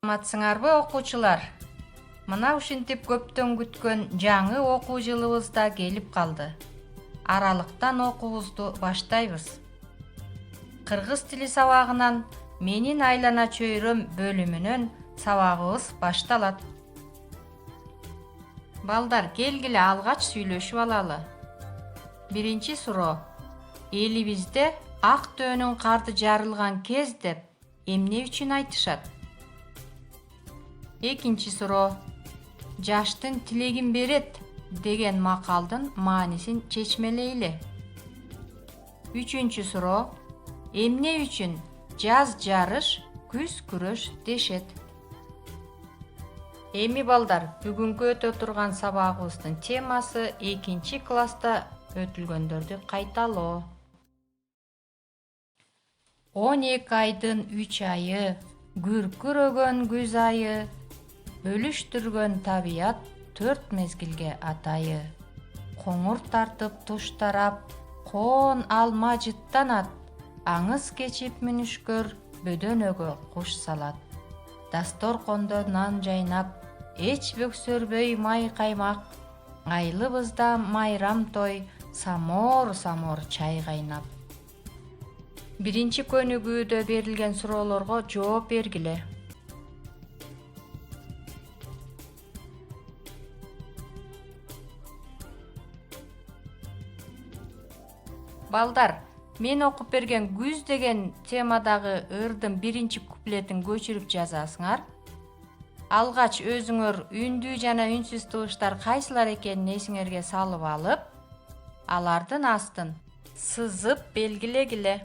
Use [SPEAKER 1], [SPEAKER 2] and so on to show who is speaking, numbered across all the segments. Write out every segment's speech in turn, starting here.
[SPEAKER 1] Саламатсыңарбы окуучулар? Мына ушинтип көптөн күткөн жаңы окуу жылыбыз да келип калды. Аралыктан окуубузду баштайбыз. Кыргыз тили сабагынан менин айлана чөйрөм бөлүмүнөн сабагыбыз башталат. Балдар, келгиле алгач сүйлөшүп алалы. Биринчи суроо. Элибизде ак төөнүн карды жарылган кез деп эмне үчүн айтышат? Экинчи суроо. Жаштын тилегин берет деген макалдын маанисин чечмелейли. Үчүнчү суроо. Эмне үчүн жаз жарыш, күз күрөш дешет? Эми балдар, бүгүнкү өтө турган сабагыбыздын темасы 2 класста өтүлгөндөрдү кайталоо. 12 айдын 3 айы, күркүрөгөн күз айы, бөлүштүргөн табият 4 мезгилге атайы. Коңур тартып туш тарап, коон алма жыттанат, аңыз кечип мүнүшкөр бөдөнөгө куш салат. Дасторкондо нан жайнап, эч бөксөрбөй май каймак, айлыбызда майрам той, самор чай кайнап. Биринчи көнүгүүдө берилген суроолорго жооп бергиле. Балдар, мен окуп берген күз деген темадагы ырдын биринчи куплетин көчүрүп жазасыңар. Алгач өзүңөр үндүү жана үнсүз тыбыштар кайсылар экенин эсиңерге салып алып, алардын астын сызып белгилегиле.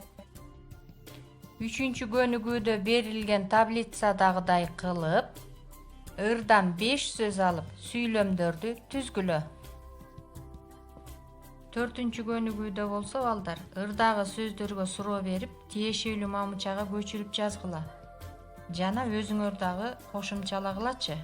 [SPEAKER 1] 3 көнүгүүдө берилген таблицадагыдай кылып, ырдан 5 сөз алып, сүйлөмдөрдү түзгүлө. 4 көнүгүүдө болсо балдар, ырдагы сөздөргө суроо берип, тиешелүү мамычага көчүрүп жазгыла. Жана өзүңөр дагы кошумчалагылачы.